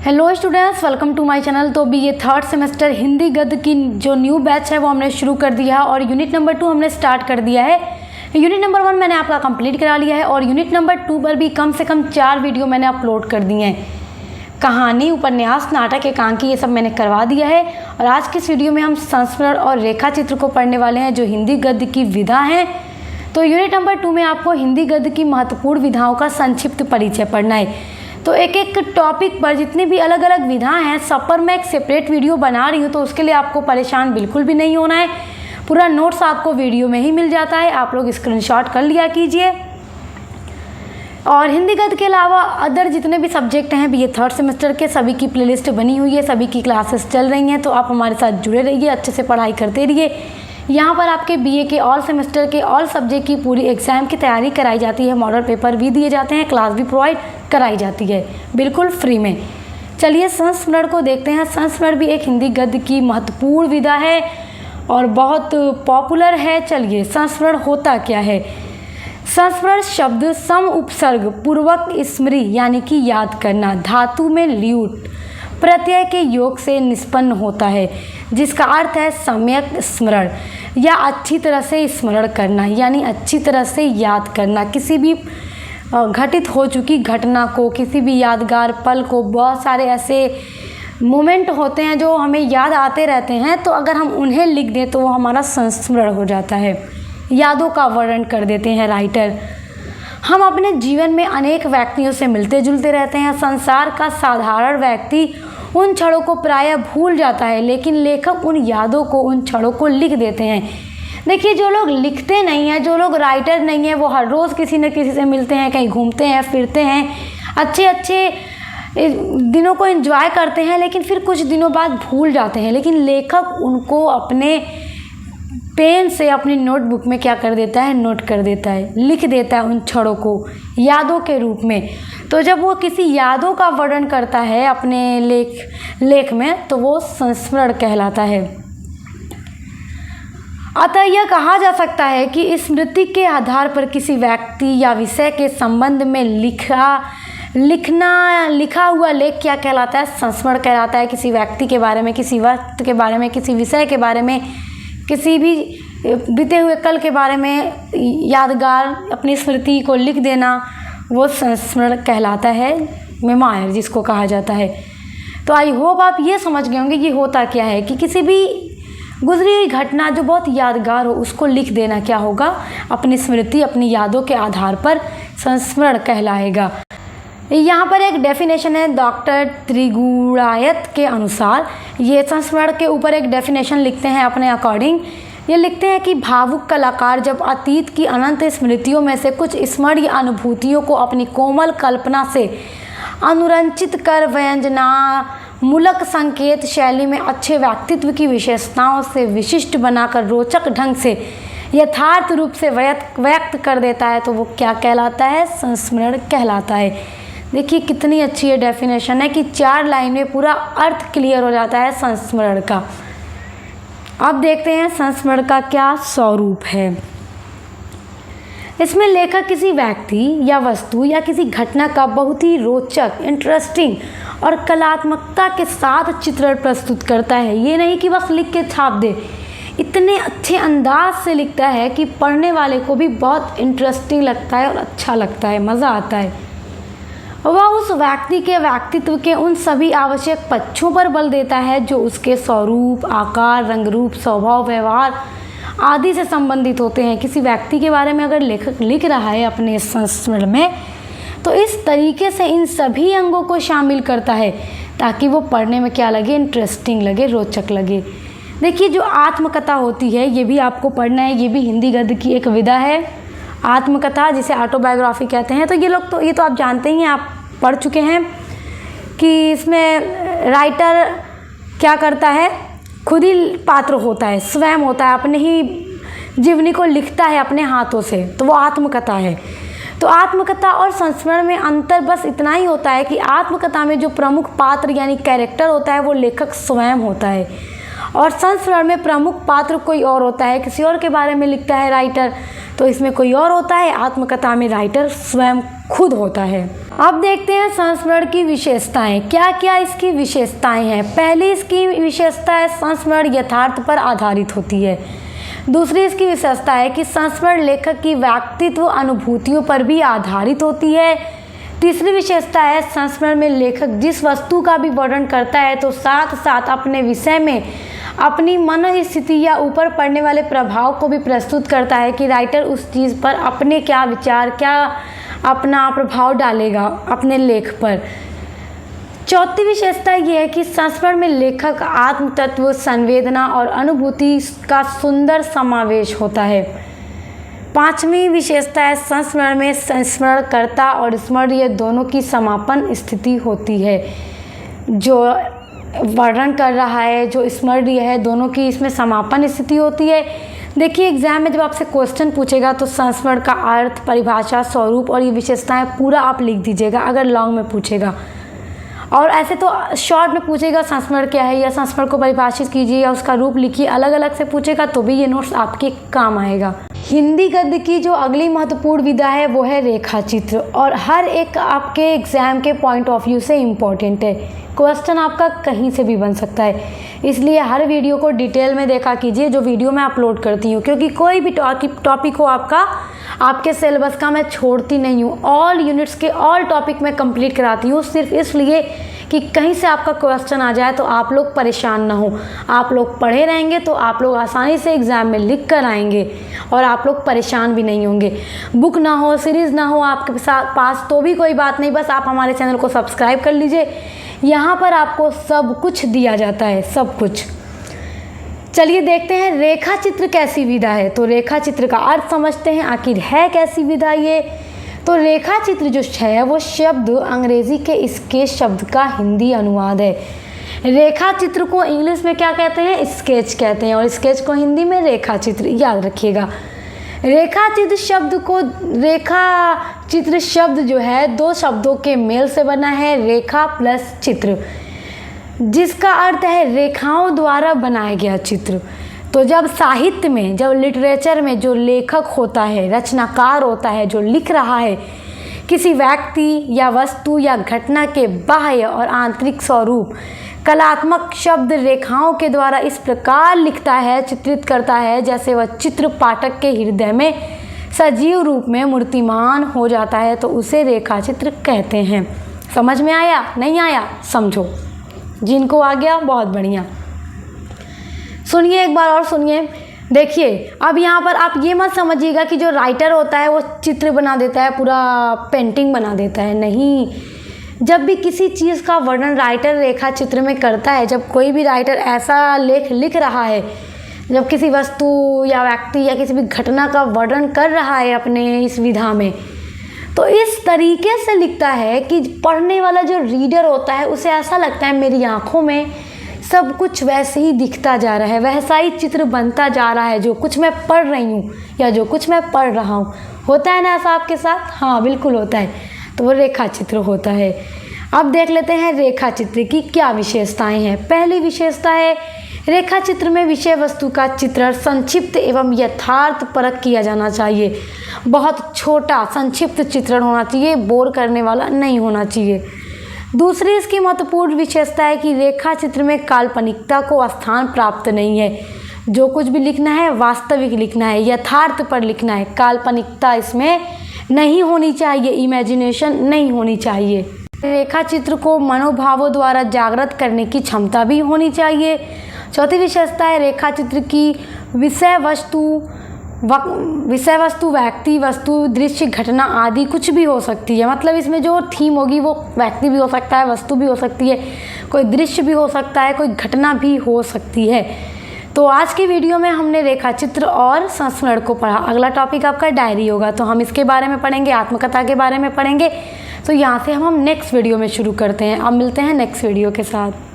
Hello students, welcome to my channel. तो अभी ये थर्ड सेमेस्टर हिंदी गद्य की जो न्यू बैच है वो हमने शुरू कर दिया है और यूनिट नंबर 2 हमने स्टार्ट कर दिया है। यूनिट नंबर 1 मैंने आपका कंप्लीट करा लिया है और यूनिट नंबर 2 पर भी कम से कम 4 वीडियो मैंने अपलोड कर दिए हैं। कहानी, उपन्यास, नाटक, एकांकी ये सब मैंने करवा दिया है। और आज की इस वीडियो में हम संस्मरण और रेखा चित्र को पढ़ने वाले हैं जो हिंदी गद्य की विधा हैं। तो यूनिट नंबर 2 में आपको हिंदी गद्य की महत्वपूर्ण विधाओं का संक्षिप्त परिचय पढ़ना है। तो एक एक टॉपिक पर जितनी भी अलग अलग विधाएं हैं सब पर मैं एक सेपरेट वीडियो बना रही हूँ, तो उसके लिए आपको परेशान बिल्कुल भी नहीं होना है। पूरा नोट्स आपको वीडियो में ही मिल जाता है, आप लोग स्क्रीनशॉट कर लिया कीजिए। और हिंदी गद्य के अलावा अदर जितने भी सब्जेक्ट हैं ये थर्ड सेमेस्टर के सभी की प्लेलिस्ट बनी हुई है, सभी की क्लासेस चल रही हैं। तो आप हमारे साथ जुड़े रहिए, अच्छे से पढ़ाई करते रहिए। यहाँ पर आपके बीए के ऑल सेमेस्टर के ऑल सब्जेक्ट की पूरी एग्ज़ाम की तैयारी कराई जाती है, मॉडल पेपर भी दिए जाते हैं, क्लास भी प्रोवाइड कराई जाती है बिल्कुल फ्री में। चलिए संस्मरण को देखते हैं। संस्मरण भी एक हिंदी गद्य की महत्वपूर्ण विधा है और बहुत पॉपुलर है। चलिए संस्मरण होता क्या है। संस्मरण शब्द सम उपसर्ग पूर्वक स्मृति यानी कि याद करना, धातु में ल्यूट प्रत्यय के योग से निष्पन्न होता है, जिसका अर्थ है सम्यक स्मरण या अच्छी तरह से स्मरण करना, यानी अच्छी तरह से याद करना। किसी भी घटित हो चुकी घटना को, किसी भी यादगार पल को, बहुत सारे ऐसे मोमेंट होते हैं जो हमें याद आते रहते हैं, तो अगर हम उन्हें लिख दें तो वो हमारा संस्मरण हो जाता है। यादों का वर्णन कर देते हैं राइटर। हम अपने जीवन में अनेक व्यक्तियों से मिलते जुलते रहते हैं। संसार का साधारण व्यक्ति उन क्षणों को प्रायः भूल जाता है, लेकिन लेखक उन यादों को, उन क्षणों को लिख देते हैं। देखिए, जो लोग लिखते नहीं हैं, जो लोग राइटर नहीं हैं, वो हर रोज़ किसी न किसी से मिलते हैं, कहीं घूमते हैं, फिरते हैं, अच्छे अच्छे दिनों को एंजॉय करते हैं, लेकिन फिर कुछ दिनों बाद भूल जाते हैं। लेकिन लेखक उनको अपने पेन से अपनी नोटबुक में क्या कर देता है, नोट कर देता है, लिख देता है उन क्षणों को यादों के रूप में। तो जब वो किसी यादों का वर्णन करता है अपने लेख में, तो वो संस्मरण कहलाता है। अतः यह कहा जा सकता है कि स्मृति के आधार पर किसी व्यक्ति या विषय के संबंध में लिखा हुआ लेख क्या कहलाता है, संस्मरण कहलाता है। किसी व्यक्ति के बारे में, किसी वक्त के बारे में, किसी विषय के बारे में, किसी भी बीते हुए कल के बारे में यादगार अपनी स्मृति को लिख देना, वो संस्मरण कहलाता है, मेमोयर जिसको कहा जाता है। तो आई होप आप ये समझ गए होंगे ये होता क्या है कि किसी भी गुजरी हुई घटना जो बहुत यादगार हो उसको लिख देना क्या होगा, अपनी स्मृति, अपनी यादों के आधार पर संस्मरण कहलाएगा। यहाँ पर एक डेफिनेशन है डॉक्टर त्रिगुणायत के अनुसार। ये संस्मरण के ऊपर एक डेफिनेशन लिखते हैं अपने अकॉर्डिंग। ये लिखते हैं कि भावुक कलाकार जब अतीत की अनंत स्मृतियों में से कुछ स्मरणीय अनुभूतियों को अपनी कोमल कल्पना से अनुरंचित कर व्यंजनामूलक संकेत शैली में अच्छे व्यक्तित्व की विशेषताओं से विशिष्ट बनाकर रोचक ढंग से यथार्थ रूप से व्यक्त कर देता है, तो वो क्या कहलाता है, संस्मरण कहलाता है। देखिए कितनी अच्छी ये डेफिनेशन है कि 4 लाइन में पूरा अर्थ क्लियर हो जाता है संस्मरण का। अब देखते हैं संस्मरण का क्या स्वरूप है। इसमें लेखक किसी व्यक्ति या वस्तु या किसी घटना का बहुत ही रोचक, इंटरेस्टिंग और कलात्मकता के साथ चित्रण प्रस्तुत करता है। ये नहीं कि बस लिख के छाप दे, इतने अच्छे अंदाज से लिखता है कि पढ़ने वाले को भी बहुत इंटरेस्टिंग लगता है और अच्छा लगता है, मज़ा आता है। वह उस व्यक्ति के व्यक्तित्व के उन सभी आवश्यक पक्षों पर बल देता है जो उसके स्वरूप, आकार, रंग रूप, स्वभाव, व्यवहार आदि से संबंधित होते हैं। किसी व्यक्ति के बारे में अगर लेखक लिख रहा है अपने संस्मरण में, तो इस तरीके से इन सभी अंगों को शामिल करता है ताकि वो पढ़ने में क्या लगे, इंटरेस्टिंग लगे, रोचक लगे। देखिए जो आत्मकथा होती है ये भी आपको पढ़ना है। ये भी हिंदी गद्य की एक विधा है, आत्मकथा जिसे ऑटोबायोग्राफी कहते हैं। तो ये तो आप जानते ही हैं, आप पढ़ चुके हैं कि इसमें राइटर क्या करता है, खुद ही पात्र होता है, स्वयं होता है, अपने ही जीवनी को लिखता है अपने हाथों से, तो वो आत्मकथा है। तो आत्मकथा और संस्मरण में अंतर बस इतना ही होता है कि आत्मकथा में जो प्रमुख पात्र यानी कैरेक्टर होता है वो लेखक स्वयं होता है, और संस्मरण में प्रमुख पात्र कोई और होता है, किसी और के बारे में लिखता है राइटर, तो इसमें कोई और होता है। आत्मकथा में राइटर स्वयं खुद होता है। अब देखते हैं संस्मरण की विशेषताएं। क्या क्या इसकी विशेषताएं हैं। पहली इसकी विशेषता है संस्मरण यथार्थ पर आधारित होती है। दूसरी इसकी विशेषता है कि संस्मरण लेखक की व्यक्तित्व अनुभूतियों पर भी आधारित होती है। तीसरी विशेषता है संस्मरण में लेखक जिस वस्तु का भी वर्णन करता है तो साथ साथ अपने विषय में अपनी मन स्थिति या ऊपर पड़ने वाले प्रभाव को भी प्रस्तुत करता है कि राइटर उस चीज़ पर अपने क्या विचार, क्या अपना प्रभाव डालेगा अपने लेख पर। चौथी विशेषता यह है कि संस्मरण में लेखक आत्म तत्व, संवेदना और अनुभूति का सुंदर समावेश होता है। पांचवी विशेषता है संस्मरण में संस्मरणकर्ता और स्मरणीय दोनों की समापन स्थिति होती है। जो वर्णन कर रहा है, जो स्मरणीय है, दोनों की इसमें समापन स्थिति होती है। देखिए एग्जाम में जब आपसे क्वेश्चन पूछेगा तो संस्मरण का अर्थ, परिभाषा, स्वरूप और ये विशेषताएं पूरा आप लिख दीजिएगा अगर लॉन्ग में पूछेगा। और ऐसे तो शॉर्ट में पूछेगा संस्मरण क्या है या संस्मरण को परिभाषित कीजिए या उसका रूप लिखिए, अलग अलग से पूछेगा तो भी ये नोट्स आपके काम आएगा। हिंदी गद्य की जो अगली महत्वपूर्ण विधा है वो है रेखा चित्र, और हर एक आपके एग्जाम के पॉइंट ऑफ व्यू से इम्पॉर्टेंट है। क्वेश्चन आपका कहीं से भी बन सकता है, इसलिए हर वीडियो को डिटेल में देखा कीजिए जो वीडियो मैं अपलोड करती हूँ, क्योंकि कोई भी टॉपिक हो आपके सिलेबस का मैं छोड़ती नहीं हूँ। ऑल यूनिट्स के ऑल टॉपिक मैं कंप्लीट कराती हूँ, सिर्फ इसलिए कि कहीं से आपका क्वेश्चन आ जाए तो आप लोग परेशान ना हो। आप लोग पढ़े रहेंगे तो आप लोग आसानी से एग्ज़ाम में लिख कर आएंगे और आप लोग परेशान भी नहीं होंगे। बुक ना हो, सीरीज़ ना हो आपके पास तो भी कोई बात नहीं, बस आप हमारे चैनल को सब्सक्राइब कर लीजिए। यहाँ पर आपको सब कुछ दिया जाता है, सब कुछ। चलिए देखते हैं रेखा चित्र कैसी विधा है। तो रेखा चित्र का अर्थ समझते हैं, आखिर है कैसी विधा ये। तो रेखा चित्र जो है वो शब्द अंग्रेजी के स्केच शब्द का हिंदी अनुवाद है। रेखा चित्र को इंग्लिश में क्या कहते हैं, स्केच कहते हैं, और स्केच को हिंदी में रेखा चित्र, याद रखिएगा। रेखा चित्र शब्द जो है दो शब्दों के मेल से बना है, रेखा प्लस चित्र, जिसका अर्थ है रेखाओं द्वारा बनाया गया चित्र। तो जब साहित्य में, जब लिटरेचर में जो लेखक होता है, रचनाकार होता है, जो लिख रहा है किसी व्यक्ति या वस्तु या घटना के बाह्य और आंतरिक स्वरूप, कलात्मक शब्द रेखाओं के द्वारा इस प्रकार लिखता है, चित्रित करता है, जैसे वह चित्र पाठक के हृदय में सजीव रूप में मूर्तिमान हो जाता है, तो उसे रेखा चित्र कहते हैं। समझ में आया? नहीं आया? समझो। जिनको आ गया बहुत बढ़िया। सुनिए एक बार और सुनिए। देखिए अब यहाँ पर आप ये मत समझिएगा कि जो राइटर होता है वो चित्र बना देता है, पूरा पेंटिंग बना देता है। नहीं, जब भी किसी चीज़ का वर्णन राइटर रेखा चित्र में करता है, जब कोई भी राइटर ऐसा लेख लिख रहा है, जब किसी वस्तु या व्यक्ति या किसी भी घटना का वर्णन कर रहा है अपने इस विधा में, तो इस तरीके से लिखता है कि पढ़ने वाला जो रीडर होता है उसे ऐसा लगता है मेरी आँखों में सब कुछ वैसे ही दिखता जा रहा है, वैसा ही चित्र बनता जा रहा है जो कुछ मैं पढ़ रही हूँ या जो कुछ मैं पढ़ रहा हूँ। होता है ना ऐसा आपके साथ? हाँ बिल्कुल होता है। तो वो रेखा चित्र होता है। अब देख लेते हैं रेखा चित्र की क्या विशेषताएं हैं। पहली विशेषता है रेखा चित्र में विषय वस्तु का चित्रण संक्षिप्त एवं यथार्थ परक किया जाना चाहिए। बहुत छोटा संक्षिप्त चित्रण होना चाहिए, बोर करने वाला नहीं होना चाहिए। दूसरी इसकी महत्वपूर्ण विशेषता है कि रेखा चित्र में काल्पनिकता को स्थान प्राप्त नहीं है। जो कुछ भी लिखना है वास्तविक लिखना है, यथार्थ पर लिखना है। काल्पनिकता इसमें नहीं होनी चाहिए, इमेजिनेशन नहीं होनी चाहिए। रेखा चित्र को मनोभावों द्वारा जागृत करने की क्षमता भी होनी चाहिए। चौथी विशेषता है रेखा चित्र की विषय वस्तु व्यक्ति, वस्तु, दृश्य, घटना आदि कुछ भी हो सकती है। मतलब इसमें जो थीम होगी वो व्यक्ति भी हो सकता है, वस्तु भी हो सकती है, कोई दृश्य भी हो सकता है, कोई घटना भी हो सकती है। तो आज की वीडियो में हमने रेखा चित्र और संस्मरण को पढ़ा। अगला टॉपिक आपका डायरी होगा, तो हम इसके बारे में पढ़ेंगे, आत्मकथा के बारे में पढ़ेंगे। तो यहाँ से हम नेक्स्ट वीडियो में शुरू करते हैं। अब मिलते हैं नेक्स्ट वीडियो के साथ।